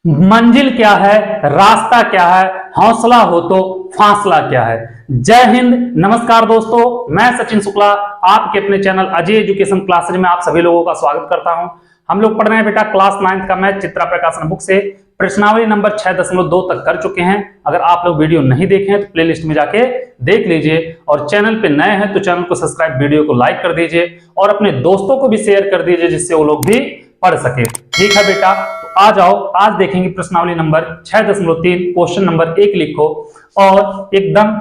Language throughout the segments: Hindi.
मंजिल क्या है, रास्ता क्या है, हौसला हो तो फासला क्या है। जय हिंद, नमस्कार दोस्तों, मैं सचिन शुक्ला आपके अपने चैनल अजय एजुकेशन क्लासेज में आप सभी लोगों का स्वागत करता हूं। हम लोग पढ़ रहे हैं बेटा क्लास 9 का मैथ चित्रा प्रकाशन बुक से प्रश्नावली नंबर 6.2 तक कर चुके हैं। अगर आप लोग वीडियो नहीं देखे हैं तो प्लेलिस्ट में जाके देख लीजिए और चैनल पे नए हैं तो चैनल को सब्सक्राइब, वीडियो को लाइक कर दीजिए और अपने दोस्तों को भी शेयर कर दीजिए जिससे वो लोग भी पढ़ सके। ठीक है बेटा, तो आ जाओ, आज देखेंगे प्रश्नावली नंबर 6.3 क्वेश्चन नंबर 1 लिखो और एकदम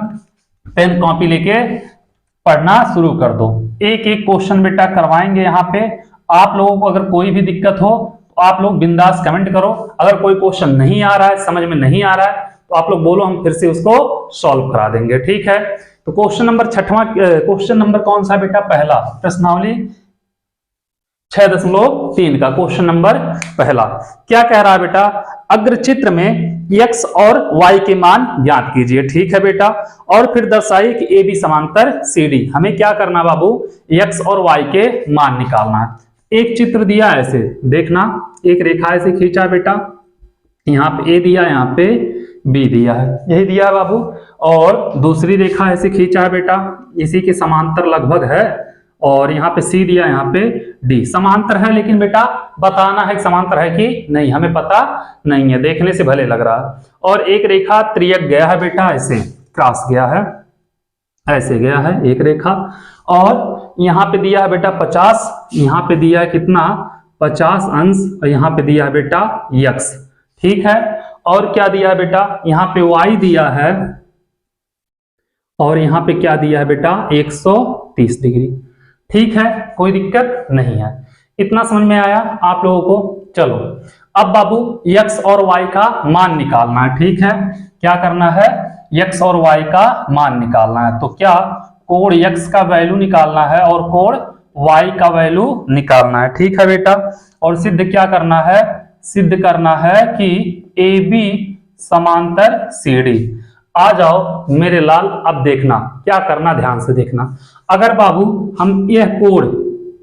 पेन कॉपी लेके पढ़ना शुरू कर दो। एक एक क्वेश्चन बेटा करवाएंगे यहाँ पे। आप लोगों को अगर कोई भी दिक्कत हो तो आप लोग बिंदास कमेंट करो। अगर कोई क्वेश्चन नहीं आ रहा है, समझ में नहीं आ रहा है तो आप लोग बोलो, हम फिर से उसको सॉल्व करा देंगे। ठीक है, तो क्वेश्चन नंबर क्वेश्चन नंबर कौन सा बेटा? पहला, प्रश्नावली 6.3 का क्वेश्चन नंबर पहला क्या कह रहा है बेटा? अग्रचित्र में x और y के मान ज्ञात कीजिए। ठीक है बेटा, और फिर दर्शाइए कि AB समांतर CD। हमें क्या करना बाबू? x और y के मान निकालना है। एक चित्र दिया है, ऐसे देखना, एक रेखा ऐसे खींचा बेटा, यहाँ पे A दिया, यहाँ पे B दिया है, यही दिया है बाबू। और दूसरी रेखा ऐसे खींचा है बेटा, इसी के समांतर लगभग है, और यहाँ पे C दिया, यहाँ पे D। समांतर है लेकिन बेटा बताना है कि समांतर है कि नहीं, हमें पता नहीं है, देखने से भले लग रहा है। और एक रेखा त्रियक गया है बेटा, ऐसे क्रॉस गया है, ऐसे गया है एक रेखा। और यहाँ पे दिया है बेटा 50, यहाँ पे दिया है कितना? 50 अंश, और यहाँ पे दिया है बेटा x। ठीक है, और क्या दिया है बेटा? यहाँ पे y दिया है, और यहाँ पे क्या दिया है बेटा? 130 डिग्री। ठीक है, कोई दिक्कत नहीं है। इतना समझ में आया आप लोगों को? चलो अब बाबू x और y का मान निकालना है। ठीक है, क्या करना है? x और y का मान निकालना है। तो क्या कोण x का वैल्यू निकालना है और कोण y का वैल्यू निकालना है। ठीक है बेटा, और सिद्ध क्या करना है? सिद्ध करना है कि AB समांतर CD। आ जाओ मेरे लाल, अब देखना क्या करना, ध्यान से देखना। अगर बाबू हम यह कोण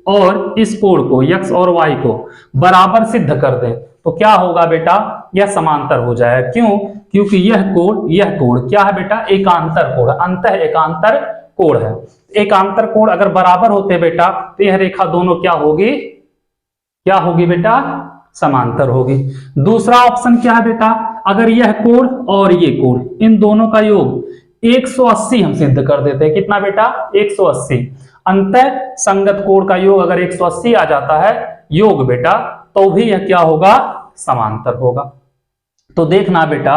और इस कोण को, x और y को बराबर सिद्ध कर दें तो क्या होगा बेटा? यह समांतर हो जाएगा। क्यों? क्योंकि यह कोण क्या है बेटा? एकांतर कोण, अंतः एकांतर कोण है। एकांतर कोण अगर बराबर होते बेटा तो यह रेखा दोनों क्या होगी? क्या होगी बेटा? समांतर होगी। दूसरा ऑप्शन क्या है बेटा? अगर यह कोण और ये कोण, इन दोनों का योग 180 हम सिद्ध कर देते हैं। कितना बेटा? 180। अंतः संगत कोण का योग अगर 180 आ जाता है योग बेटा, तो भी यह क्या होगा? समांतर होगा। तो देखना बेटा,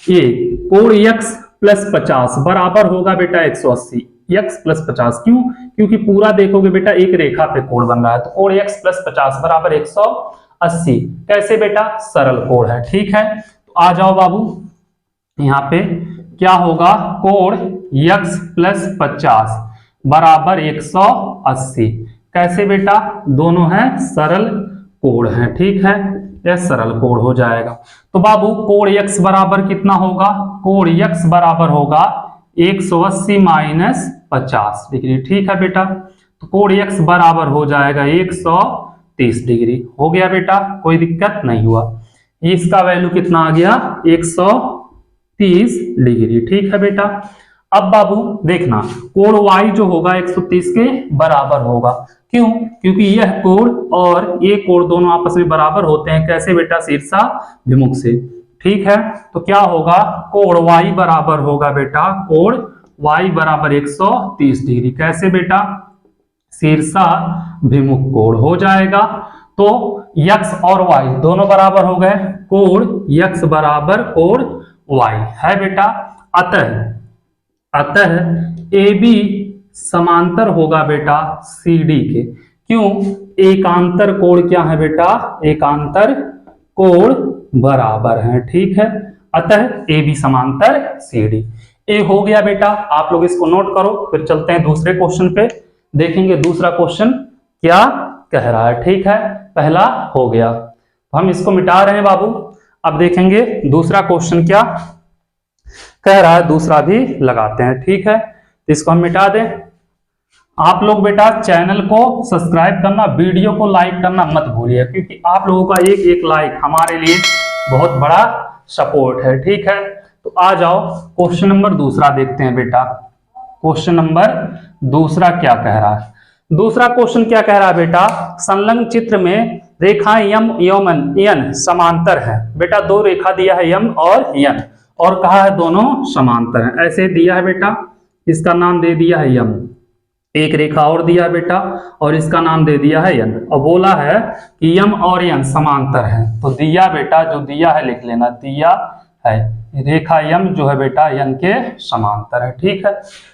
ये कोण x प्लस 50 बराबर होगा बेटा 180, x प्लस 50। क्यों? क्योंकि पूरा देखोगे बेटा एक रेखा पे कोण बन रहा है, तो कोण x प्लस 50 बराबर 180। कैसे बेटा? सरल कोण है। ठीक है, तो आ जाओ बाबू, यहाँ पे क्या होगा? कोण x प्लस 50 बराबर 180। कैसे बेटा? दोनों हैं सरल कोण है। ठीक है, यह सरल कोण हो जाएगा। तो बाबू कोण x बराबर कितना होगा? कोण x बराबर होगा 180 माइनस 50 डिग्री। ठीक है बेटा, तो कोण x बराबर हो जाएगा 130 डिग्री। हो गया बेटा, कोई दिक्कत नहीं हुआ। इसका वैल्यू कितना आ गया? 130 डिग्री। ठीक है बेटा, अब बाबू देखना, कोण y जो होगा 130 के बराबर होगा। क्यों? क्योंकि यह कोण और ये कोण दोनों आपस में बराबर होते हैं। कैसे बेटा? शीर्षाभिमुख से। ठीक है, तो क्या होगा? कोण y बराबर होगा बेटा, कोण y बराबर 130 डिग्री। कैसे बेटा? शीर्षाभिमुख कोण हो जाएगा। तो x और y दोनों बराबर हो गए, कोण x बराबर कोण y है बेटा। अतः AB समांतर होगा बेटा CD के। क्यों? एकांतर कोण क्या है बेटा? एकांतर कोण बराबर है। ठीक है, अतः AB समांतर CD। ए हो गया बेटा, आप लोग इसको नोट करो। फिर चलते हैं दूसरे क्वेश्चन पे, देखेंगे दूसरा क्वेश्चन क्या कह रहा है। ठीक है, पहला हो गया, हम इसको मिटा रहे हैं बाबू। अब देखेंगे दूसरा क्वेश्चन क्या कह रहा है, दूसरा भी लगाते हैं। ठीक है, इसको हम मिटा दें। आप लोग बेटा चैनल को सब्सक्राइब करना, वीडियो को लाइक करना मत भूलिए, क्योंकि आप लोगों का एक एक लाइक हमारे लिए बहुत बड़ा सपोर्ट है। ठीक है, तो आ जाओ क्वेश्चन नंबर दूसरा देखते हैं बेटा। क्वेश्चन नंबर दूसरा क्या कह रहा है? दूसरा क्वेश्चन क्या कह रहा है बेटा? संलग्न चित्र में रेखाएं यम एवं यन समांतर है। बेटा दो रेखा दिया है यम और यन, और कहा है दोनों समांतर हैं। ऐसे दिया है बेटा, इसका नाम दे दिया है यम, एक रेखा और दिया है बेटा और इसका नाम दे दिया है यन, और बोला है कि यम और यन समांतर है। तो दिया बेटा, जो दिया है लिख लेना, दिया है रेखा यम जो है बेटा यन के समांतर है। ठीक है,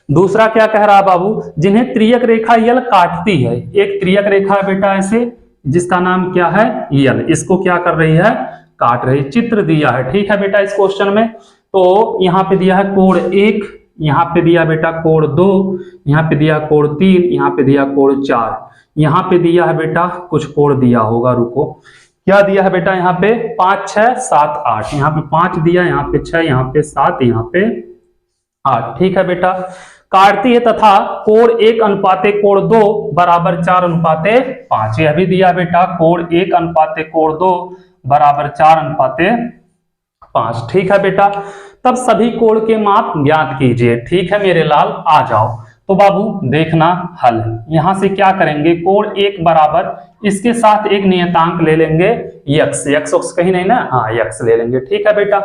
दूसरा क्या कह रहा है बाबू? जिन्हें त्रियक रेखा यल काटती है। एक त्रियक रेखा है बेटा ऐसे, जिसका नाम क्या है यल, इसको क्या कर रही है? काट रही। चित्र दिया है। ठीक है बेटा, इस क्वेश्चन में तो यहाँ पे दिया है कोण 1, यहाँ पे दिया बेटा कोण 2, यहाँ पे दिया कोण 3, यहाँ पे दिया कोण 4, यहाँ पे दिया है बेटा कुछ कोण दिया होगा, रुको क्या दिया है बेटा? यहाँ पे 5 6 7 8, यहाँ पे 5 दिया, यहाँ पे 6, यहाँ पे 7, यहाँ पे 8। ठीक है बेटा, काटती है तथा कोण 1 कोण 2 बराबर 4 5। यह भी दिया बेटा कोण 1 कोण 2 बराबर 4 5। ठीक है बेटा, तब सभी कोण के माप ज्ञात कीजिए। ठीक है मेरे लाल, आ जाओ। तो बाबू देखना हल, यहां से क्या करेंगे? कोण 1 बराबर, इसके साथ एक नियतांक ले लेंगे यक्स, यक्स कहीं नहीं ना, हाँ यक्स ले लेंगे। ठीक है बेटा,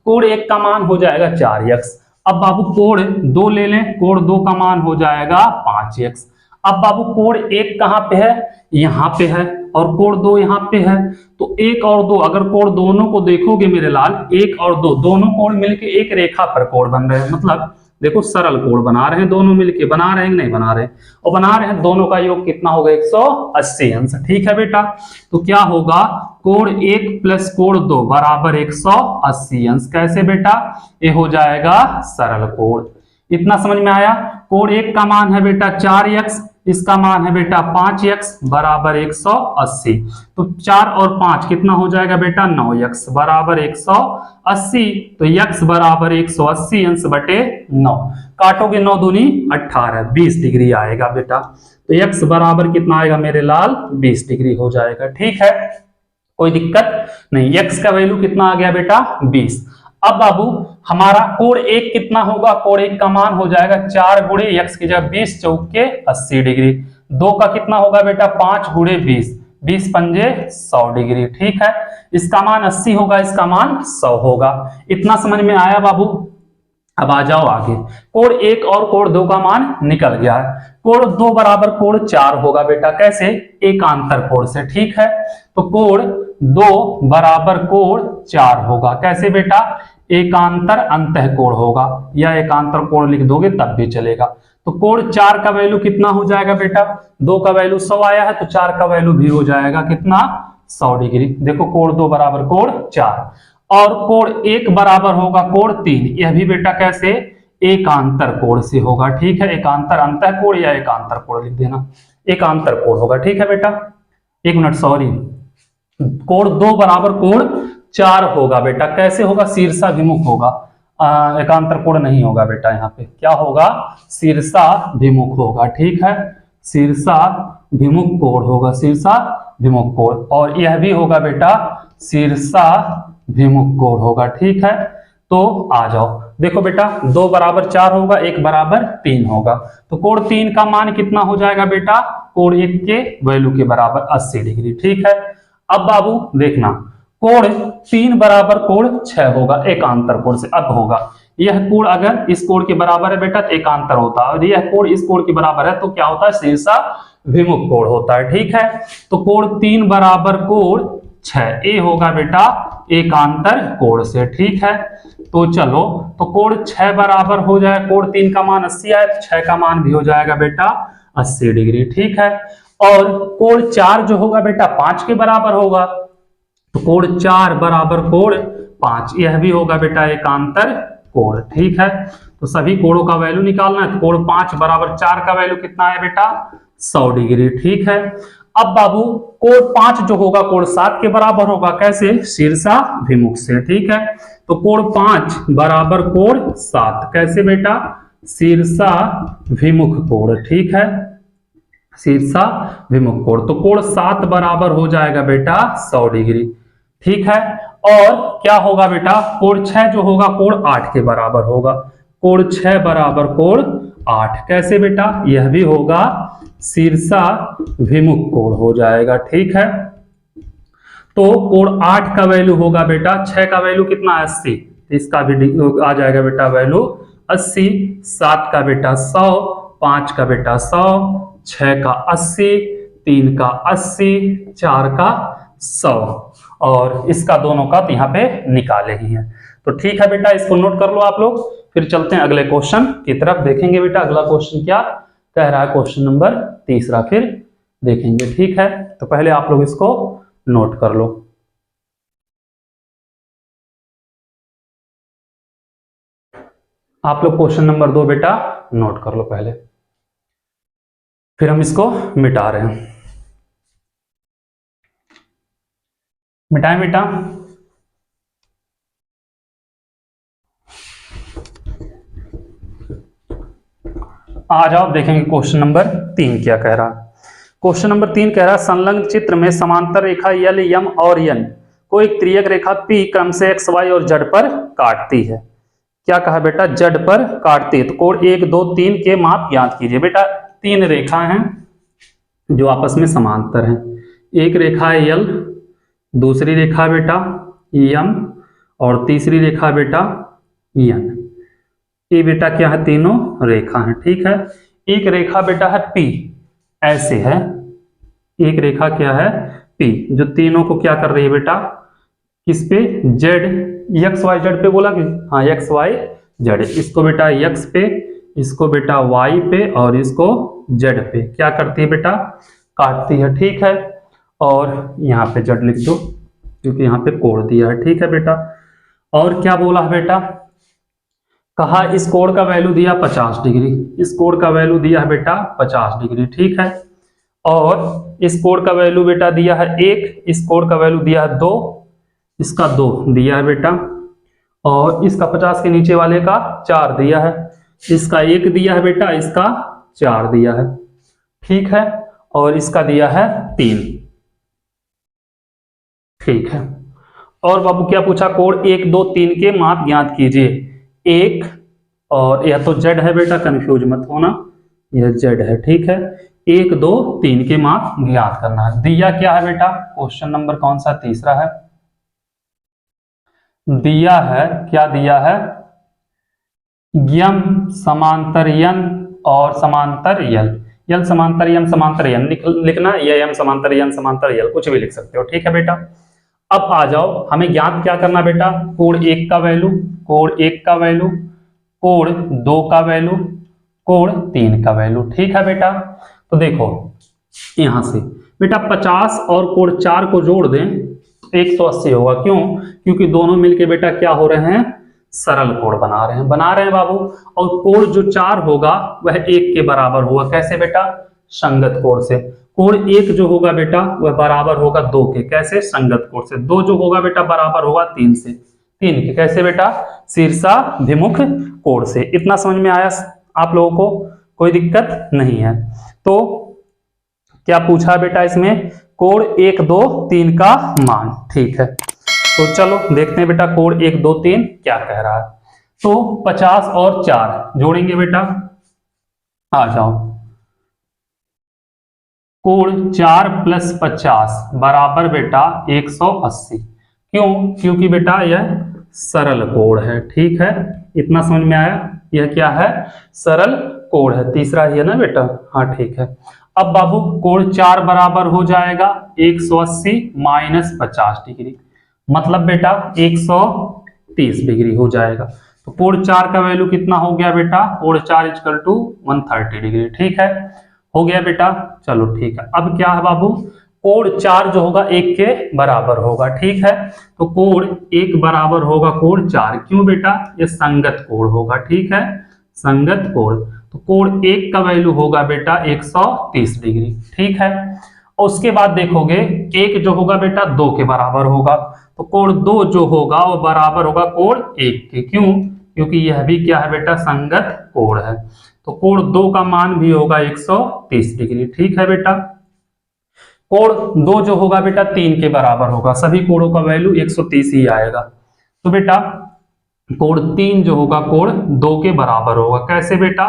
कोण 1 का मान हो जाएगा 4x। अब बाबू कोण 2 ले लें, कोण 2 का मान हो जाएगा 5x। अब बाबू कोण 1 कहां पे है? यहां पे है, और कोण 2 यहां पे है। तो 1 और 2, अगर कोण दोनों को देखोगे मेरे लाल, 1 और 2 दोनों कोण मिलके एक रेखा पर कोण बन रहे हैं, मतलब देखो सरल कोण बना रहे हैं दोनों मिलके, बना रहे हैं नहीं बना रहे हैं, और बना रहे हैं। दोनों का योग कितना होगा? 180 अंश। ठीक है बेटा, तो क्या होगा? कोण 1 प्लस कोण 2 बराबर 180 अंश। कैसे बेटा? ये हो जाएगा सरल कोण। इतना समझ में आया? कोण 1 का मान है बेटा 4x, इसका मान है बेटा 5x बराबर 180। तो 4 और 5 कितना हो जाएगा बेटा? 9x बराबर 180। तो x बराबर 180 अंश बटे 9। काटोगे 9 दूनी 18, 20 डिग्री आएगा बेटा। तो x बराबर कितना आएगा मेरे लाल? 20 डिग्री हो जाएगा। ठीक है, कोई दिक्कत नहीं। x का वैल्यू कितना आ गया बेटा? 20। अब बाबू हमारा कोण 1 कितना होगा? कोण 1 का मान हो जाएगा 4 गुणे x की जगह 20 चौके 80 डिग्री। 2 का कितना होगा बेटा? 5 गुणे 20, 20 पंजे 100 डिग्री। ठीक है, इसका मान 80 होगा, इसका मान 100 होगा। इतना समझ में आया बाबू? अब आ जाओ आगे। कोण 1 और कोण 2 का मान निकल गया है। कोण 2 बराबर कोण 4 होगा बेटा, कैसे? एकांतर कोण से। ठीक है, तो कोण 2 बराबर कोण 4 होगा, कैसे बेटा? एकांतर अंतःकोण होगा, या एकांतर कोण लिख दोगे तब भी चलेगा। तो कोण 4 का वैल्यू कितना हो जाएगा बेटा? 2 का वैल्यू 100 आया है, तो 4 का वैल्यू भी हो जाएगा कितना? 100 डिग्री। देखो कोण 2 बराबर कोण 4, और कोण 1 बराबर होगा कोण 3। यह भी बेटा कैसे? एकांतर कोण से होगा। ठीक है, एकांतर अंतःकोण या एकांतर कोण लिख देना, एकांतर कोण होगा। ठीक है बेटा, एक मिनट सॉरी, कोण 2 बराबर कोण 4 होगा बेटा, कैसे होगा? शीर्षाभिमुख होगा, एकांतर कोण नहीं होगा बेटा। यहाँ पे क्या होगा? शीर्षाभिमुख होगा। ठीक है, शीर्षाभिमुख कोण होगा, शीर्षाभिमुख कोण। और यह भी होगा बेटा शीर्षाभिमुख कोण होगा। ठीक है, तो आ जाओ देखो बेटा, 2 बराबर 4 होगा, 1 बराबर 3 होगा। तो कोण 3 का मान कितना हो जाएगा बेटा? कोण 1 के वैल्यू के बराबर 80 डिग्री। ठीक है, अब बाबू देखना, कोण 3 बराबर कोण 6 होगा, एकांतर कोण से। अब होगा यह कोण अगर इस कोण के बराबर है बेटा तो एकांतर होता है, और यह कोण इस कोण के बराबर है तो क्या होता है? शीर्षाभिमुख कोण होता है। ठीक है, तो कोण 3 बराबर कोण 6, ए होगा बेटा एकांतर कोण से। ठीक है, तो चलो, तो कोण 6 बराबर हो जाए, कोण 3 का मान 80 है तो 6 का मान भी हो जाएगा बेटा 80 डिग्री। ठीक है, और कोण 4 जो होगा बेटा 5 के बराबर होगा, तो कोण 4 बराबर कोण 5, यह भी होगा बेटा एकांतर कोण। ठीक है, तो सभी कोणों का वैल्यू निकालना है। तो कोण 5 बराबर 4 का वैल्यू कितना है बेटा? 100 डिग्री। ठीक है, अब बाबू कोण 5 जो होगा कोण 7 के बराबर होगा, कैसे? शीर्षाभिमुख से। ठीक है, तो कोण 5 बराबर कोण 7, कैसे बेटा? शीर्षाभिमुख कोण। ठीक है, शीर्षाभिमुख कोण। तो कोण 7 बराबर हो जाएगा बेटा 100 डिग्री। ठीक है, और क्या होगा बेटा, कोण 6 जो होगा कोण 8 के बराबर होगा। कोण 6 बराबर कोण 8 कैसे बेटा, यह भी होगा शीर्षाभिमुख कोण हो जाएगा। ठीक है, तो कोण 8 का वैल्यू होगा बेटा, 6 का वैल्यू कितना है 80, इसका भी आ जाएगा बेटा वैल्यू 80। 7 का बेटा 100, 5 का बेटा 100, 6 का 80, 3 का 80, 4 का 100 और इसका दोनों का यहाँ पे निकाले ही हैं। तो ठीक है बेटा, इसको नोट कर लो आप लोग। फिर चलते हैं अगले क्वेश्चन की तरफ, देखेंगे बेटा अगला क्वेश्चन क्या कह रहा है। क्वेश्चन नंबर 3 फिर देखेंगे। ठीक है, तो पहले आप लोग इसको नोट कर लो। आप लोग क्वेश्चन नंबर 2 बेटा नोट कर लो पहले, फिर हम इसको मिटा रहे हैं। मिटाएं बेटा। आ जाओ देखेंगे क्वेश्चन नंबर 3 क्या कह रहा है। क्वेश्चन नंबर 3 कह रहा है संलग्न चित्र में समांतर रेखा यल, यम और यन को एक त्रियक रेखा P क्रम से एक्स, वाई और जेड पर काटती है। क्या कहा बेटा, जेड पर काटती है। तो कोण 1, 2, 3 के माप ज्ञात कीजिए। बेटा 3 रेखा हैं जो आपस में समांतर हैं। एक रेखा है यल, दूसरी रेखा बेटा यम और तीसरी रेखा बेटा यन। ये बेटा क्या है, तीनों रेखा हैं। ठीक है, एक रेखा बेटा है P, ऐसे है एक रेखा क्या है P, जो तीनों को क्या कर रही है बेटा, किस पे, जेड, एक्स वाई जेड पे बोला कि हाँ एक्स वाई जेड। इसको बेटा एक्स पे, इसको बेटा वाई पे और इसको जेड पे क्या करती है बेटा, काटती है। ठीक है, और यहाँ पे जेड लिख दो क्योंकि यहाँ पे कोण दिया है। ठीक है बेटा, और क्या बोला है बेटा, कहा इस कोण का वैल्यू दिया 50 डिग्री, इस कोण का वैल्यू दिया है बेटा 50 डिग्री। ठीक है, और इस कोण का वैल्यू बेटा दिया है 1, इस कोण का वैल्यू दिया है 2, इसका 2 दिया है बेटा, और इसका 50 के नीचे वाले का 4 दिया है, इसका 1 दिया है बेटा, इसका 4 दिया है। ठीक है, और इसका दिया है 3। ठीक है, और बाबू क्या पूछा, कोण 1, 2, 3 के माप ज्ञात कीजिए। 1 और यह तो जेड है बेटा, कंफ्यूज मत होना, यह जेड है। ठीक है, 1, 2, 3 के माप ज्ञात करना है। दिया क्या है बेटा, क्वेश्चन नंबर कौन सा, तीसरा है। दिया है, क्या दिया है, यम समांतर यन और समांतर यल। यल समांतर यम समांतर यन लिखना, या यम समांतर यन समांतर यल, कुछ भी लिख सकते हो। ठीक है बेटा, अब आ जाओ, हमें ज्ञात क्या करना बेटा, कोण 1 का वैल्यू, कोण 1 का वैल्यू, कोण 2 का वैल्यू, कोण 3 का वैल्यू। ठीक है बेटा, तो देखो यहां से बेटा 50 और कोण 4 को जोड़ दें 180 होगा। क्यों, क्योंकि दोनों मिलके बेटा क्या हो रहे हैं, सरल कोण बना रहे हैं बाबू। और कोण जो 4 होगा वह 1 के बराबर होगा। कैसे बेटा, संगत कोण से। कोण 1 जो होगा बेटा वह बराबर होगा 2 के, कैसे, संगत कोण से। 2 जो होगा बेटा बराबर होगा 3 से, 3 के, कैसे बेटा, शीर्षाभिमुख कोण से। इतना समझ में आया आप लोगों को, कोई दिक्कत नहीं है। तो क्या पूछा बेटा इसमें, कोण 1, 2, 3 का मान। ठीक है, तो चलो देखते हैं बेटा कोण 1, 2, 3 क्या कह रहा है। तो 50 और 4 जोड़ेंगे बेटा, आ जाओ, कोण 4 + 50 बराबर बेटा 180। क्यों, क्योंकि बेटा यह सरल कोण है। ठीक है, इतना समझ में आया, यह क्या है, सरल कोण है। तीसरा ही है ना बेटा, हाँ ठीक है। अब बाबू कोण 4 बराबर हो जाएगा 180 - 50 डिग्री, मतलब बेटा 130 डिग्री हो जाएगा। तो कोण 4 का वैल्यू कितना हो गया बेटा, कोण 4 = 130 डिग्री। ठीक है, हो गया बेटा, चलो ठीक है। अब क्या है बाबू, कोण 4 जो होगा 1 के बराबर होगा। ठीक है, तो कोण 1 बराबर होगा कोण 4। क्यों बेटा, ये संगत कोण होगा। ठीक है, संगत कोण। तो कोण 1 का वैल्यू होगा बेटा 130 डिग्री। ठीक है, और उसके बाद देखोगे 1 जो होगा बेटा 2 के बराबर होगा, तो कोण 2 जो होगा वो बराबर होगा कोण 1 के। क्यों, क्योंकि यह भी क्या है बेटा, संगत कोण है। तो कोण 2 का मान भी होगा 130 डिग्री। ठीक है बेटा, कोण 2 जो होगा बेटा 3 के बराबर होगा, सभी कोणों का वैल्यू 130 ही आएगा। तो बेटा कोण 3 जो होगा कोण 2 के बराबर होगा। कैसे बेटा?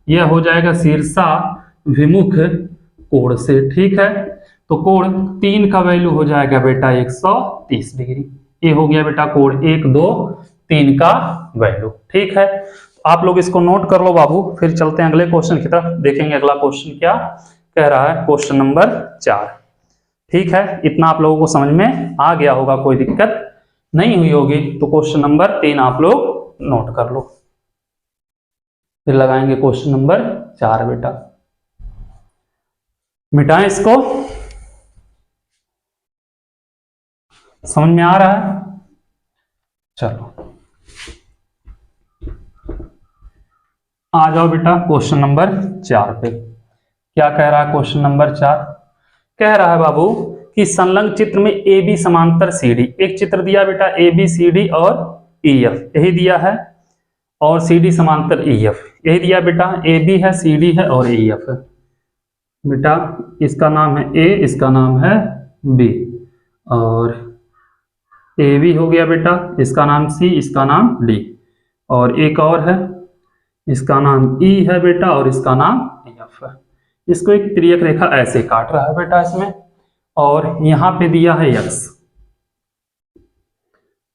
यह हो जाएगा शीर्षा विमुख कोण से, ठीक है। तो कोण 3 का वैल्यू हो जाएगा बेटा 130 डिग्री। ये हो गया बेटा कोण 1, 2, 3 का वैल्यू, ठीक है। आप लोग इसको नोट कर लो बाबू, फिर चलते हैं अगले क्वेश्चन की तरफ, देखेंगे अगला क्वेश्चन क्या कह रहा है। क्वेश्चन नंबर 4, ठीक है। इतना आप लोगों को समझ में आ गया होगा, कोई दिक्कत नहीं हुई होगी। तो क्वेश्चन नंबर 3 आप लोग नोट कर लो, फिर लगाएंगे क्वेश्चन नंबर 4 बेटा। मिटाएं इसको, समझ में आ रहा है? चलो आ जाओ बेटा क्वेश्चन नंबर 4 पे। क्या कह रहा है क्वेश्चन नंबर 4? कह रहा है बाबू कि संलग्न चित्र में ए बी समांतर सी डी, एक चित्र दिया बेटा ए बी सी डी और ई एफ, यही दिया है, और सी डी समांतर ई एफ, यही दिया बेटा। ए बी है, सी डी है और ई एफ है बेटा। इसका नाम है ए, इसका नाम है बी, और ए बी हो गया बेटा, इसका नाम सी, इसका नाम डी, और एक और है, इसका नाम ई है बेटा, और इसका नाम एफ है। इसको एक तिर्यक रेखा ऐसे काट रहा है बेटा इसमें, और यहां पे दिया है यक्स,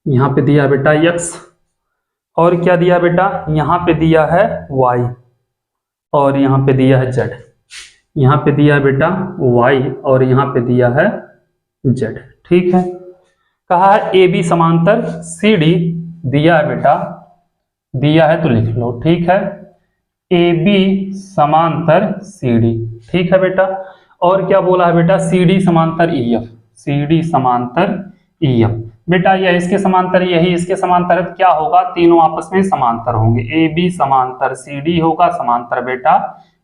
यहां पे दिया बेटा यक्स, और क्या दिया बेटा? यहां पे दिया है वाई, और यहां पे दिया है जेड। यहां पे दिया बेटा वाई, और यहां पे दिया है जेड, ठीक है। कहा है ए बी समांतर सी डी, दिया है बेटा, दिया है तो लिख लो, ठीक है। ए बी समांतर सी डी, ठीक है बेटा। और क्या बोला है बेटा? सी डी समांतर ई एफ, सी डी समांतर ई एफ बेटा, यह इसके समांतर, यही इसके समांतर, क्या होगा? तीनों आपस में समांतर होंगे। ए बी समांतर सी डी होगा, समांतर बेटा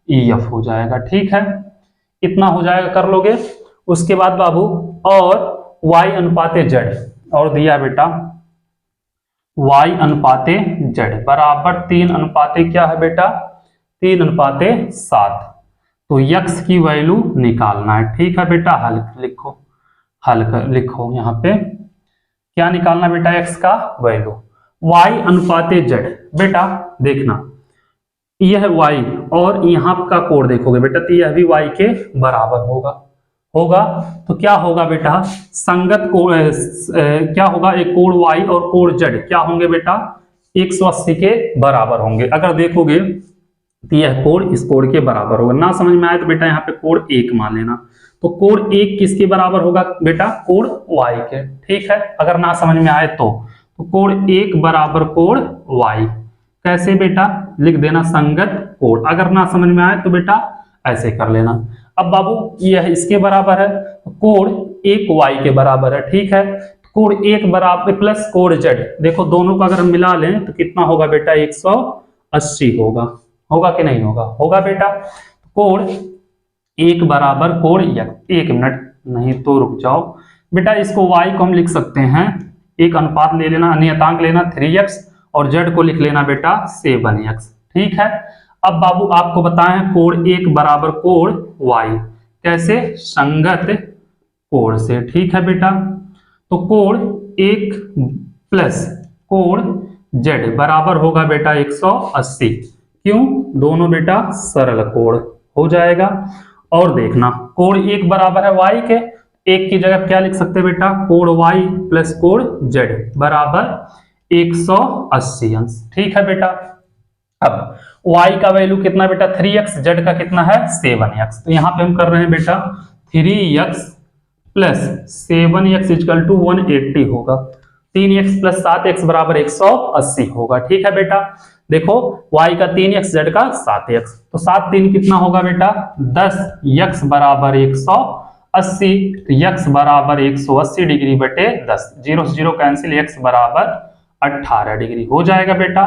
ई एफ हो जाएगा, ठीक है। इतना हो जाएगा, कर लोगे। उसके बाद बाबू और y अनुपाते जेड, और दिया बेटा y अनुपाते जेड बराबर 3 अनुपाते क्या है बेटा? 3 अनुपाते 7। तो यक्स की वैल्यू निकालना है, ठीक है बेटा। हल लिखो, हल कर लिखो, यहाँ पे क्या निकालना बेटा? एक्स का वैल्यू y अनुपाते जेड। बेटा देखना, यह है y और यहाँ का कोण देखोगे बेटा, तो यह भी y के बराबर होगा, तो क्या होगा बेटा? संगत कोण क्या होगा? एक कोण y और कोण z क्या होंगे बेटा? 180 के बराबर होंगे। अगर देखोगे तो यह कोण इस कोण के बराबर होगा। ना समझ में आए तो बेटा यहाँ पे कोण 1 मान लेना। तो कोण 1 किसके बराबर होगा बेटा? कोण y के, ठीक है। अगर ना समझ में आए तो कोण 1 बराबर कोण y। कैसे बेटा? लिख देना संगत कोण। अगर ना समझ में आए तो बेटा ऐसे कर लेना। अब बाबू यह इसके बराबर है, कोण 1 y के बराबर है, ठीक है। कोण 1 बराबर प्लस कोण z, देखो दोनों का अगर हम मिला लें तो कितना होगा बेटा? 180 होगा कि नहीं होगा? होगा बेटा। कोण 1 बराबर कोण यक्स, 1 मिनट, नहीं तो रुक जाओ बेटा। इसको y को हम लिख सकते हैं, एक अनुपात ले लेना, नियतांक लेना 3x, और z को लिख लेना बेटा 7x, ठीक है। अब बाबू आपको बताएं कोण 1 बराबर कोण y, कैसे? संगत कोण से, ठीक है बेटा। तो कोण 1 प्लस कोण z बराबर होगा बेटा 180। क्यों? दोनों बेटा सरल कोण हो जाएगा। और देखना कोण 1 बराबर है y के, 1 की जगह क्या लिख सकते हैं बेटा? कोण y प्लस कोण z बराबर 180 अंश, ठीक है बेटा। अब y का वैल्यू कितना बेटा? 3x, z का कितना है? 7x। तो यहां पे हम कर रहे हैं बेटा 3x plus 7x equal to 180 होगा। 3x प्लस 7x बराबर 180 होगा, ठीक है बेटा। देखो y का 3x, z का 7x, तो 7 3 कितना होगा बेटा? 10x बराबर 180, x बराबर 180 डिग्री बटे 10, 0 से 0 कैंसिल, x बराबर 18 डिग्री हो जाएगा बेटा।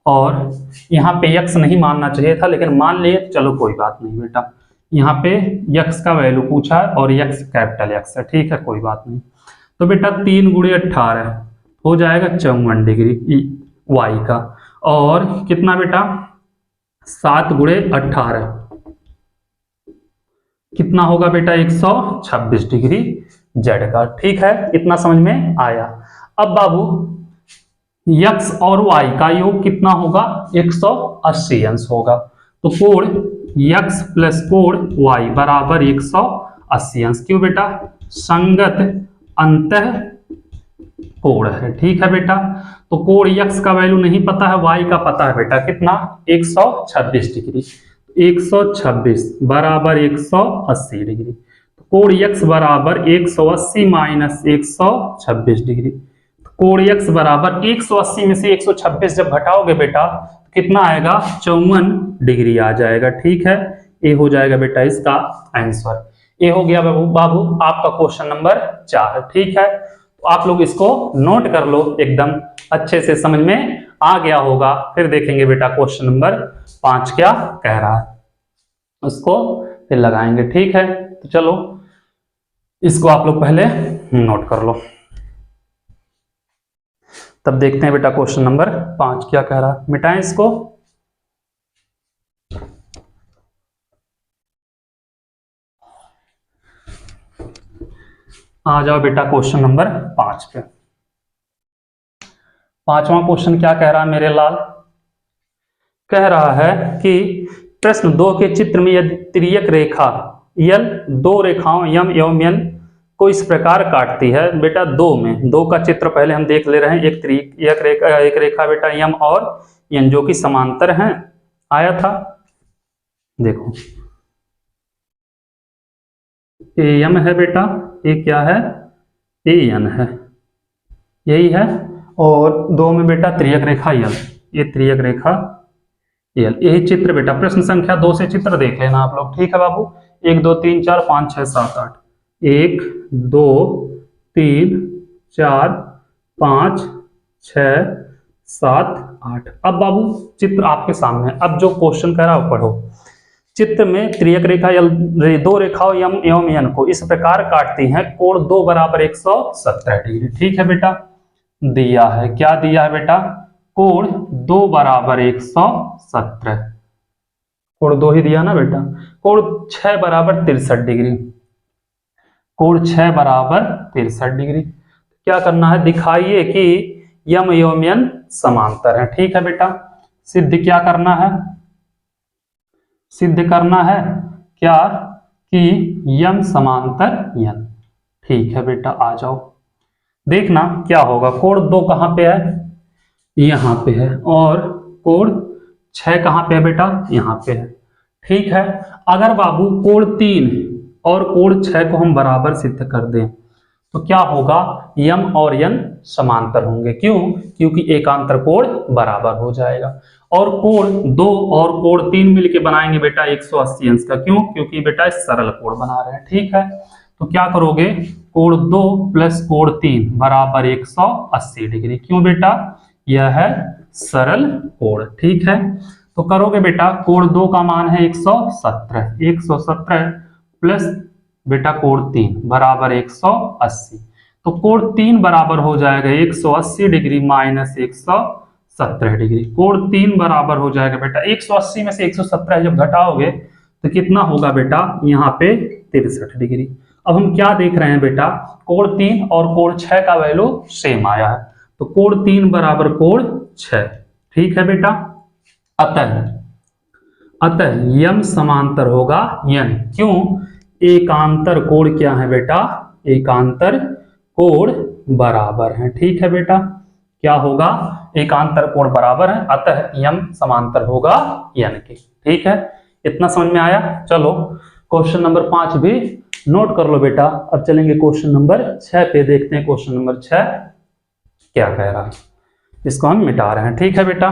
और यहाँ पे x नहीं मानना चाहिए था, लेकिन मान लिए, चलो कोई बात नहीं बेटा। यहाँ पे x का वैल्यू पूछा है और x कैपिटल X है, ठीक है, कोई बात नहीं। तो बेटा 3 गुणे 18 हो जाएगा 54 डिग्री y का, और कितना बेटा? 7 गुणे 18 कितना होगा बेटा 126 डिग्री जेड का। ठीक है, इतना समझ में आया। अब बाबू x और y का योग कितना होगा 180 अंश होगा। तो कोण x प्लस कोण y बराबर 180 अंश। क्यों बेटा, संगत अंतः कोण है। ठीक है बेटा, तो कोण x का वैल्यू नहीं पता है, y का पता है बेटा कितना 126 डिग्री। 126 बराबर 180 डिग्री। तो कोण x बराबर 180 माइनस 126 डिग्री। तो कोण x बराबर 180 में से 126 जब घटाओगे बेटा तो कितना आएगा 54 डिग्री आ जाएगा। ठीक है, ये हो जाएगा बेटा इसका आंसर। ये हो गया बाबू आपका क्वेश्चन नंबर 4। ठीक है, तो आप लोग इसको नोट कर लो, एकदम अच्छे से समझ में आ गया होगा। फिर देखेंगे बेटा क्वेश्चन नंबर 5 क्या कह रहा है, उसको फिर लगाएंगे। ठीक है, तो चलो इसको आप लोग पहले नोट कर लो, तब देखते हैं बेटा क्वेश्चन नंबर 5 क्या कह रहा है। मिटाएं इसको। आ जाओ बेटा क्वेश्चन नंबर 5 पे। पांचवा क्वेश्चन क्या कह रहा है मेरे लाल, कह रहा है कि प्रश्न 2 के चित्र में यदि तिर्यक रेखा यल दो रेखाओं यम एवं यन को इस प्रकार काटती है। बेटा 2 में 2 का चित्र पहले हम देख ले रहे हैं। एक रेखा बेटा यम और यन जो कि समांतर हैं, आया था। देखो ए यम है बेटा, ये क्या है ए एन है, यही है। और 2 में बेटा तिर्यक रेखा यल, ये तिर्यक रेखा यल, यही चित्र बेटा। प्रश्न संख्या 2 से चित्र देख लेना आप लोग। ठीक है बाबू, 1 2 3 4 5 6 7 8, 1 2 3 4 5 6 7 8। अब बाबू चित्र आपके सामने, अब जो क्वेश्चन कह रहा है पढ़ो। चित्र में तिर्यक रेखा यल दो रेखाओं यम एवं यन को इस प्रकार काटती हैं, कोण 2 बराबर 117 डिग्री। ठीक है बेटा, दिया है, क्या दिया है बेटा, कोण 2 बराबर 117, कोण 2 ही दिया ना बेटा। कोण 6 बराबर 63 डिग्री, कोण 6 बराबर 63 डिग्री। क्या करना है, दिखाइए कि यम एवं यन समांतर है। ठीक है बेटा, सिद्ध क्या करना है, सिद्ध करना है क्या कि यम समांतर यन। ठीक है बेटा, आ जाओ देखना क्या होगा। कोण 2 कहां पे है, यहां पे है, और कोण 6 कहां पे है बेटा, यहां पे है। ठीक है, अगर बाबू कोण 3 और कोण 6 को हम बराबर सिद्ध कर दें तो क्या होगा, यम और यन समांतर होंगे। क्यों, क्योंकि एकांतर कोण बराबर हो जाएगा। और कोण 2 और कोण 3 मिलके बनाएंगे बेटा 180 अंश का। क्यों, क्योंकि बेटा सरल कोण बना रहे हैं। ठीक है, तो क्या करोगे, कोण 2 प्लस कोण 3 बराबर 180 डिग्री। क्यों बेटा, यह है सरल कोण। ठीक है, तो करोगे बेटा, कोण 2 का मान है 117, 117 प्लस बेटा कोण 3 बराबर 180। तो कोण 3 बराबर हो जाएगा 180 डिग्री माइनस 117 डिग्री। कोण 3 बराबर हो जाएगा बेटा 180 में से 117 जब घटाओगे तो कितना होगा बेटा, यहाँ पे 63 डिग्री। अब हम क्या देख रहे हैं बेटा, कोण 3 और कोण 6 का वैल्यू सेम आया है, तो कोण 3 बराबर कोण 6। ठीक है बेटा, अतः यम समांतर होगा यन। क्यों, एकांतर कोण क्या है बेटा, एकांतर कोण बराबर है। ठीक है बेटा, क्या होगा, एकांतर कोण बराबर है, अतः यम समांतर होगा यन के। ठीक है, इतना समझ में आया। चलो क्वेश्चन नंबर 5 भी नोट कर लो बेटा। अब चलेंगे क्वेश्चन नंबर 6 पे, देखते हैं क्वेश्चन नंबर 6 क्या कह रहा है। इसको हम मिटा रहे हैं। ठीक है बेटा,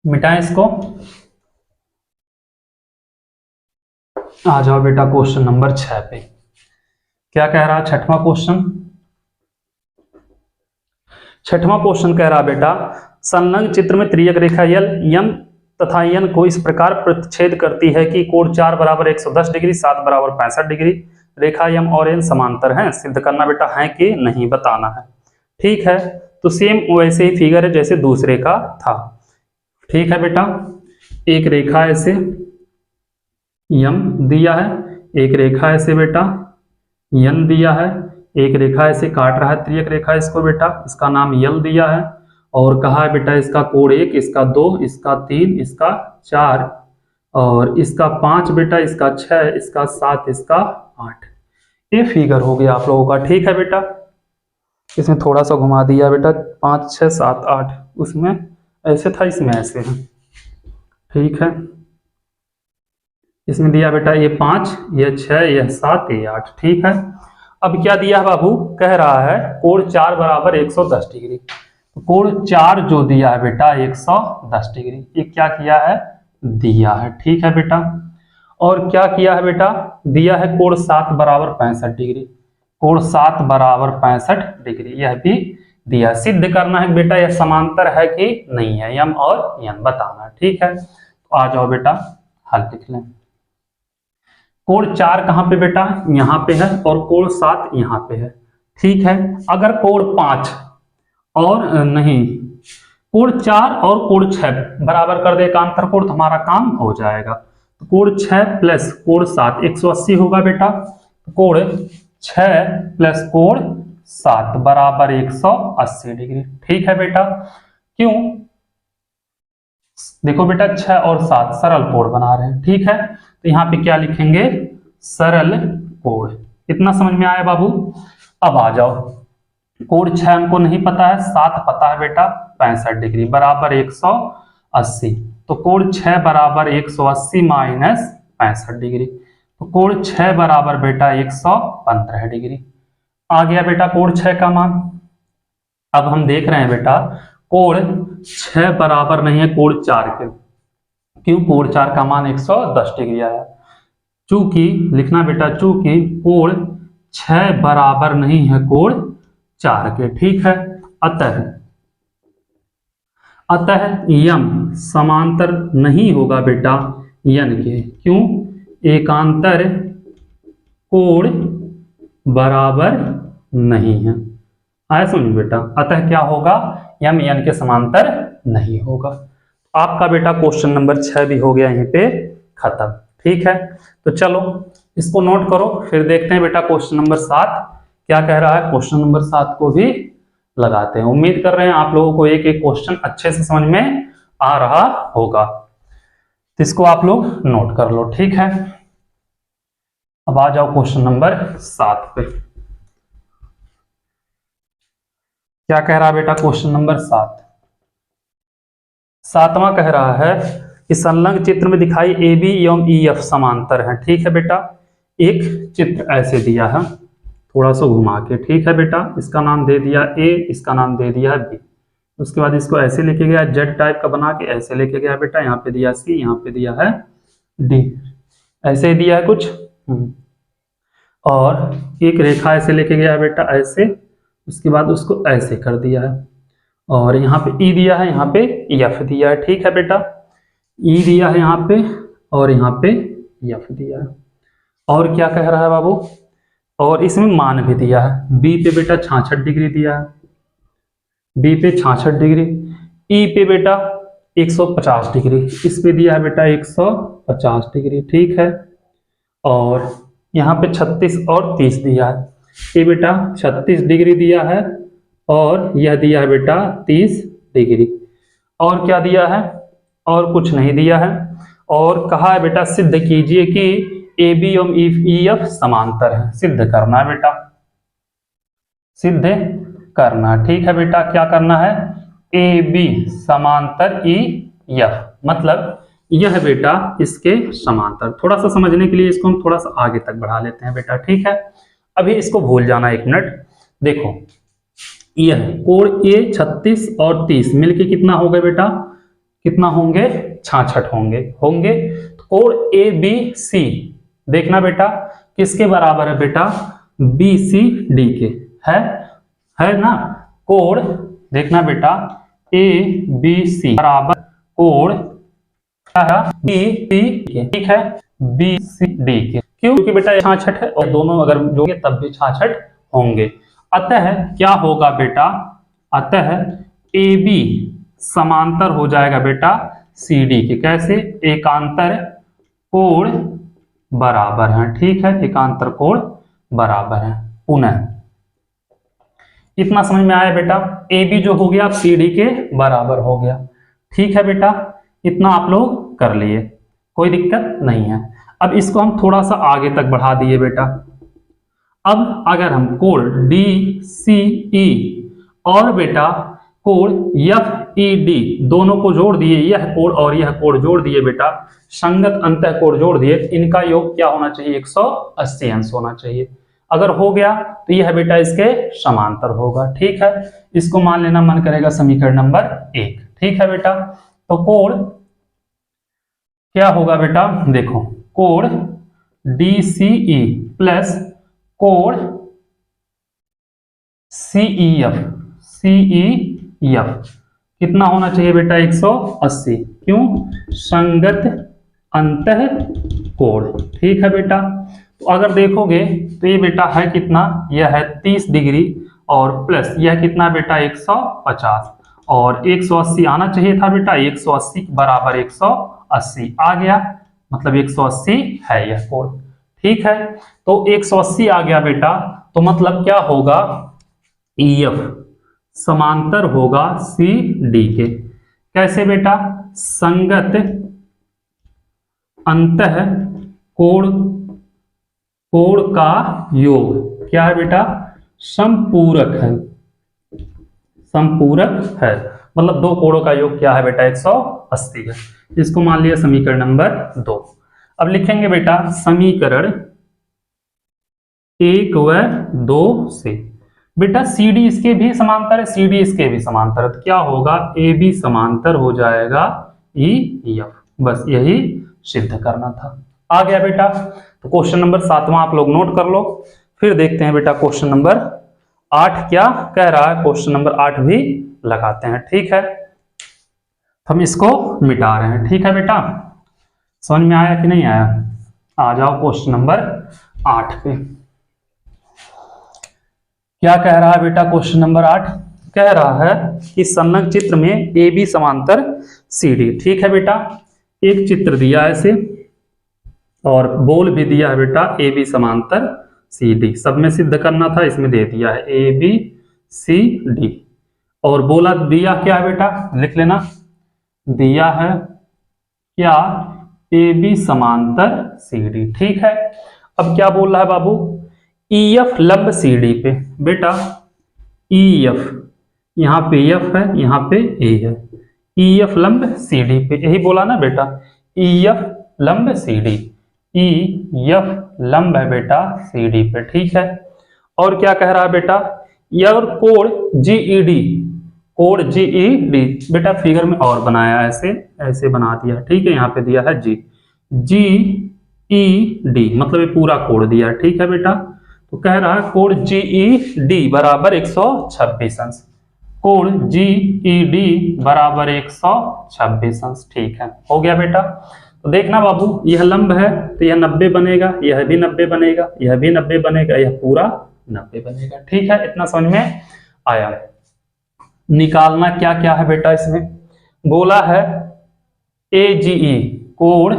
मिटाएं इसको। आ जाओ बेटा क्वेश्चन नंबर 6 पे, क्या कह रहा है छठवां क्वेश्चन। छठवां क्वेश्चन कह रहा बेटा, संलग्न चित्र में तिर्यक रेखा यल यम तथा यन को इस प्रकार प्रतिच्छेद करती है कि कोण 4 बराबर 110 डिग्री, 7 बराबर 65 डिग्री, रेखा यम और एन समांतर हैं, सिद्ध करना बेटा है कि नहीं बताना है। ठीक है, तो सेम वैसे ही फिगर है जैसे दूसरे का था। ठीक है बेटा, एक रेखा ऐसे यम दिया है, एक रेखा ऐसे बेटा यन दिया है, एक रेखा ऐसे काट रहा है त्रियक रेखा इसको बेटा, इसका नाम यल दिया है, और कहा है बेटा इसका कोण 1, इसका 2, इसका 3, इसका 4 और इसका 5 बेटा, इसका 6, इसका 7, इसका 8। ये फिगर हो गया आप लोगों का। ठीक है बेटा, इसमें थोड़ा सा घुमा दिया बेटा, 5 6 7 8, उसमें ऐसे था इसमें ऐसे है। ठीक है, इसमें दिया बेटा ये 5, ये 6, ये 7, ये 8। ठीक है, अब क्या दिया है बाबू, कह रहा है कोण 4 बराबर 110 डिग्री। तो कोण 4 जो दिया है बेटा 110 डिग्री, ये क्या किया है, दिया है। ठीक है बेटा, और क्या किया है बेटा, दिया है कोण 7 बराबर 65 डिग्री, कोण 7 बराबर 65 डिग्री, यह भी दिया। सिद्ध करना है बेटा यह समांतर है कि नहीं है, यम और यन बताना। ठीक है, तो आ जाओ बेटा हल लिख लें। कोण 4 कहां पे बेटा, यहां पे है, और कोण 7 यहां पे है। ठीक है, अगर कोण 5 और नहीं कोण 4 और कोण 6 बराबर कर दे एकांतर कोण तो हमारा काम हो जाएगा। तो कोण 6 प्लस कोण 7 180 होगा बेटा, कोण 6 प्लस कोण 7 बराबर 180 डिग्री। ठीक है बेटा, क्यों, देखो बेटा 6 और 7 सरल कोण बना रहे हैं। ठीक है, तो यहाँ पे क्या लिखेंगे, सरल कोण। इतना समझ में आया बाबू। अब आ जाओ, कोण 6 हमको नहीं पता है, 7 पता है बेटा 65 डिग्री बराबर 180। तो कोण 6 बराबर 180 माइनस 65 डिग्री, तो कोण 6 बराबर बेटा 115 डिग्री। आ गया बेटा कोण 6 का मान। अब हम देख रहे हैं बेटा कोण 6 बराबर नहीं है कोण 4 के, क्यों, कोण 4 का मान 110 डिग्री आया। चूंकि लिखना बेटा, चूंकि कोण 6 बराबर नहीं है कोण 4 के। ठीक है, अतः यम समांतर नहीं होगा बेटा यन के, क्यों, एकांतर कोण बराबर नहीं है। आया समझ बेटा, अतः क्या होगा, यम यन के समांतर नहीं होगा। आपका बेटा क्वेश्चन नंबर 6 भी हो गया यहीं पे खत्म। ठीक है, तो चलो इसको नोट करो, फिर देखते हैं बेटा क्वेश्चन नंबर 7 क्या कह रहा है। क्वेश्चन नंबर 7 को भी लगाते हैं। उम्मीद कर रहे हैं आप लोगों को एक एक क्वेश्चन अच्छे से समझ में आ रहा होगा, तो इसको आप लोग नोट कर लो। ठीक है, अब आ जाओ क्वेश्चन नंबर 7 पे। क्या कह रहा है बेटा क्वेश्चन नंबर 7, 7वां कह रहा है कि संलग्न चित्र में दिखाई ए बी एवं ई एफ समांतर है। ठीक है बेटा, एक चित्र ऐसे दिया है, थोड़ा सा घुमा के। ठीक है बेटा, इसका नाम दे दिया ए, इसका नाम दे दिया बी, उसके बाद इसको ऐसे लेके गया जेड टाइप का बना के, ऐसे लेके गया बेटा, यहाँ पे दिया सी, यहाँ पे दिया है डी, ऐसे ही दिया है कुछ। और एक रेखा ऐसे लेके गया बेटा ऐसे, उसके बाद उसको ऐसे कर दिया है, और यहाँ पे ई दिया है, यहाँ पे एफ दिया है। ठीक है बेटा, ई दिया है यहाँ पे, और यहाँ पे एफ दिया है। और क्या कह रहा है बाबू, और इसमें मान भी दिया है। बी पे बेटा 66 डिग्री दिया है, बी पे 66 डिग्री, ई पे बेटा 150 डिग्री, इस पे दिया है बेटा 150 डिग्री। ठीक है, और यहाँ पे 36 और 30 दिया है, ये बेटा 36 डिग्री दिया है, और यह दिया है बेटा 30 डिग्री। और क्या दिया है, और कुछ नहीं दिया है। और कहा है बेटा सिद्ध कीजिए कि ए बी एवं ई एफ समांतर है। सिद्ध करना है बेटा, सिद्ध करना। ठीक है बेटा, क्या करना है, ए बी समांतर ई एफ, मतलब यह बेटा इसके समांतर। थोड़ा सा समझने के लिए इसको हम थोड़ा सा आगे तक बढ़ा लेते हैं बेटा। ठीक है, अभी इसको भूल जाना 1 मिनट। देखो यह कोण ए 36 और 30 मिलके कितना हो गए बेटा, कितना होंगे, 66 होंगे। तो कोण ए बी सी देखना बेटा किसके बराबर है बेटा, बी सी डी के, है ना। कोण देखना बेटा ए बी सी बराबर कोण बी सी के, ठीक है, बी सी डी के, क्योंकि बेटा 66 है और दोनों अगर जोड़े तब भी 66 होंगे। अतः क्या होगा बेटा, अतः ए बी समांतर हो जाएगा बेटा सी डी के। कैसे? एकांतर कोण बराबर है। ठीक है, एकांतर कोण बराबर है। पुनः इतना समझ में आया बेटा, ए बी जो हो गया सी डी के बराबर हो गया। ठीक है बेटा, इतना आप लोग कर लिए, कोई दिक्कत नहीं है। अब इसको हम थोड़ा सा आगे तक बढ़ा दिए बेटा। अब अगर हम कोण डी सी ई और बेटा कोण एफ ई डी दोनों को जोड़ दिए, यह कोण और यह कोण जोड़ दिए बेटा, संगत अंतः कोण जोड़ दिए, इनका योग क्या होना चाहिए? 180 अंश होना चाहिए। अगर हो गया तो यह बेटा इसके समांतर होगा। ठीक है, इसको मान लेना मन करेगा समीकरण नंबर 1। ठीक है बेटा, तो कोण क्या होगा बेटा, देखो कोण DCE प्लस कोण CEF कितना होना चाहिए बेटा? 180। क्यों? संगत अंतः कोण। ठीक है बेटा, तो अगर देखोगे तो ये बेटा है कितना, यह है 30 डिग्री और प्लस यह कितना बेटा 150 और 180 आना चाहिए था बेटा, 180 बराबर 180 आ गया, मतलब 180 है यह कोण। ठीक है, तो 180 आ गया बेटा, तो मतलब क्या होगा, EF समांतर होगा CD के। कैसे बेटा? संगत अंतः कोण का योग क्या है बेटा? समपूरक है। समपूरक है मतलब दो कोणों का योग क्या है बेटा? 180 है। इसको मान लिया समीकरण नंबर 2। अब लिखेंगे बेटा समीकरण 1 व 2 से बेटा CD इसके भी समांतर है, CD इसके भी समांतर है, तो क्या होगा? AB समांतर हो जाएगा EF। बस यही सिद्ध करना था। आ गया बेटा, तो क्वेश्चन नंबर 7वां आप लोग नोट कर लो। फिर देखते हैं बेटा क्वेश्चन नंबर 8 क्या कह रहा है। क्वेश्चन नंबर 8 भी लगाते हैं। ठीक है, हम इसको मिटा रहे हैं। ठीक है बेटा, समझ में आया कि नहीं आया? आ जाओ क्वेश्चन नंबर 8 पे। क्या कह रहा है बेटा क्वेश्चन नंबर 8? कह रहा है कि संलग्न चित्र में AB समांतर CD। ठीक है बेटा, एक चित्र दिया है ऐसे और बोल भी दिया है बेटा AB समांतर CD। सब में सिद्ध करना था, इसमें दे दिया है ABCD और बोला दिया क्या है बेटा? लिख लेना, दिया है क्या? AB समांतर CD। ठीक है, अब क्या बोल रहा है बाबू? EF लंब CD पे। बेटा EF यहाँ पे F है, यहाँ पे A है, EF लंब CD पे, यही बोला ना बेटा, EF लंब CD, EF लंब है बेटा CD पे। ठीक है, और क्या कह रहा है बेटा? यह कोण GED, कोण GED बेटा फिगर में और बनाया ऐसे ऐसे बना दिया। ठीक है, यहाँ पे दिया है GED मतलब ये पूरा कोण दिया है। ठीक है बेटा, तो कह रहा है कोण GED बराबर 126 अंश, कोण GED बराबर 126 अंश। ठीक है, हो गया बेटा। तो देखना बाबू, यह लंब है तो यह 90 बनेगा, यह भी 90 बनेगा, यह भी 90 बनेगा, यह पूरा 90 बनेगा। ठीक है, इतना समझ में आया। निकालना क्या क्या है बेटा? इसमें बोला है AGE, कोण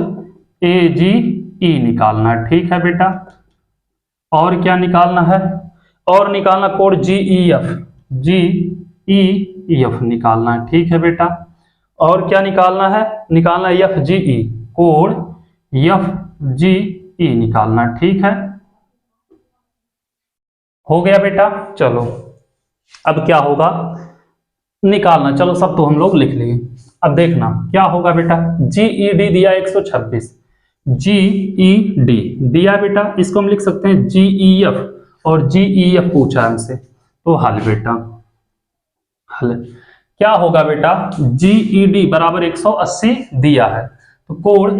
AGE निकालना। ठीक है बेटा, और क्या निकालना है? और निकालना कोण GEF निकालना है। ठीक है बेटा, और क्या निकालना है? निकालना FGE, कोण FGE निकालना। ठीक है, हो गया बेटा। चलो अब क्या होगा निकालना, चलो सब तो हम लोग लिख लिए। अब देखना क्या होगा बेटा, GED दिया 126, GED दिया बेटा, इसको हम लिख सकते हैं GEF और GEF पूछा हमसे, तो हल बेटा हल क्या होगा बेटा, GED बराबर 180 दिया है, तो कोण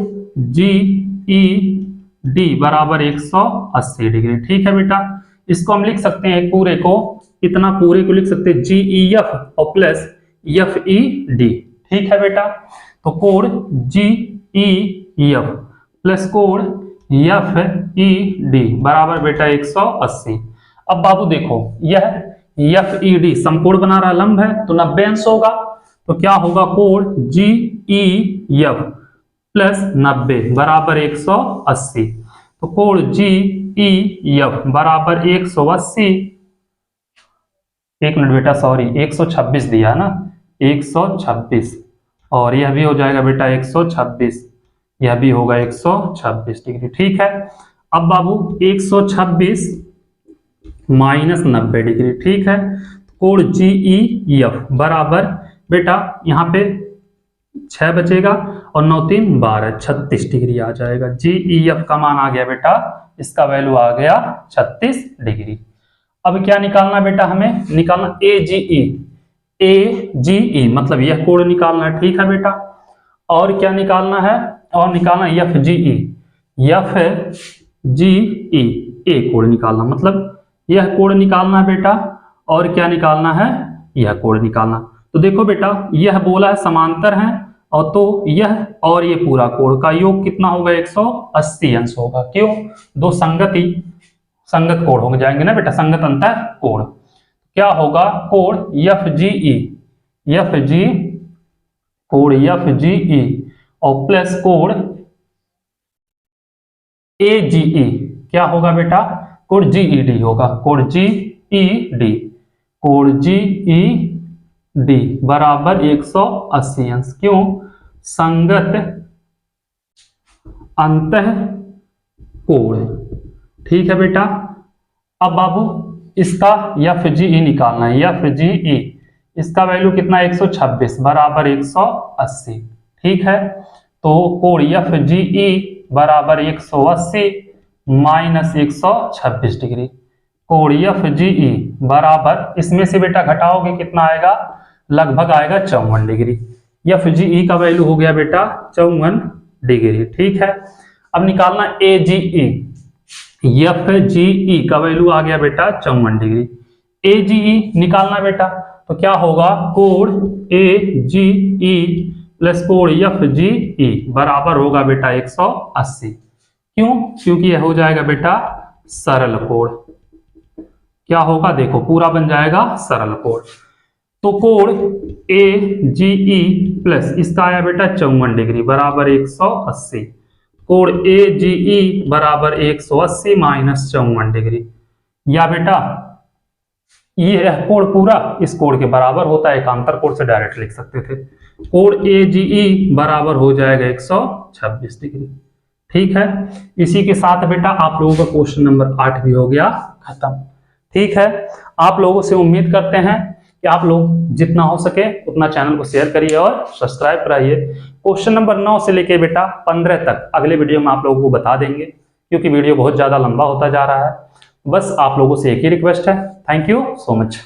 GED बराबर 180 डिग्री। ठीक है बेटा, इसको हम लिख सकते हैं पूरे को, इतना पूरे को लिख सकते हैं GEF और प्लस FED। ठीक है बेटा, तो कोण GEF प्लस कोण एफ ई डी बराबर बेटा 180। अब बाबू देखो यह एफ ई डी समकोण बना रहा लंब है तो 90 अंश होगा, तो क्या होगा कोण जी ई एफ प्लस 90 बराबर 180। तो कोण जी ई एफ बराबर 180, एक मिनट बेटा सॉरी 126 दिया है ना, 126, और यह भी हो जाएगा बेटा 126, यह भी होगा 126 डिग्री। ठीक है, अब बाबू 126 माइनस 90 डिग्री। ठीक है, कोण जीई एफ बराबर बेटा यहाँ पे 6 बचेगा और 9 3 12, 36 डिग्री आ जाएगा। जीई एफ का मान आ गया बेटा, इसका वैल्यू आ गया 36 डिग्री। अब क्या निकालना बेटा, हमें निकालना ए जी ई मतलब यह कोण निकालना है। ठीक है बेटा, और क्या निकालना है, और निकालना एफ जी ई ए कोण निकालना, मतलब यह कोण निकालना है बेटा, और क्या निकालना है, यह कोण निकालना। तो देखो बेटा यह बोला है समांतर है, और तो यह और ये पूरा कोण का योग कितना होगा, 180 अंश होगा। क्यों, दो संगत कोण हो जाएंगे ना बेटा, संगत अंतर कोण। क्या होगा, कोण एफ जी ई और प्लस कोण ए जी ई, क्या होगा बेटा, कोण जी ई डी होगा, कोण जी ई डी बराबर 180 अंश। क्यों, संगत अंतः कोण। ठीक है बेटा, अब बाबू इसका एफ जी ई निकालना है, एफ जी ई इसका वैल्यू कितना, 126 बराबर 180। ठीक है, तो कोण एफ जी ई बराबर 180 माइनस 126 डिग्री, कोण एफ जी ई बराबर, इसमें से बेटा घटाओगे कितना आएगा, लगभग आएगा 54 डिग्री। एफ जी ई का वैल्यू हो गया बेटा 54 डिग्री। ठीक है, अब निकालना ए जी ई, एफ जी ई का वैल्यू आ गया बेटा 54 डिग्री। ए जी ई निकालना बेटा, तो क्या होगा, कोण ए जी ई प्लस कोण एफ जी ई बराबर होगा बेटा 180। क्यों, क्योंकि यह हो जाएगा बेटा सरल कोण। क्या होगा, देखो पूरा बन जाएगा सरल कोण। तो कोण ए जी ई प्लस इसका आया बेटा 54 डिग्री बराबर 180, कोण ए जी ई बराबर 180 माइनस 54 डिग्री, या बेटा ये कोण पूरा इस कोण के बराबर होता है, एकांतर कोण से डायरेक्ट लिख सकते थे। कोण ए जी ई बराबर हो जाएगा 126 डिग्री। ठीक है, इसी के साथ बेटा आप लोगों का क्वेश्चन नंबर 8 भी हो गया खत्म। ठीक है, आप लोगों से उम्मीद करते हैं कि आप लोग जितना हो सके उतना चैनल को शेयर करिए और सब्सक्राइब कराइए। क्वेश्चन नंबर 9 से लेके बेटा 15 तक अगले वीडियो में आप लोगों को बता देंगे, क्योंकि वीडियो बहुत ज्यादा लंबा होता जा रहा है। बस आप लोगों से एक ही रिक्वेस्ट है, थैंक यू सो मच।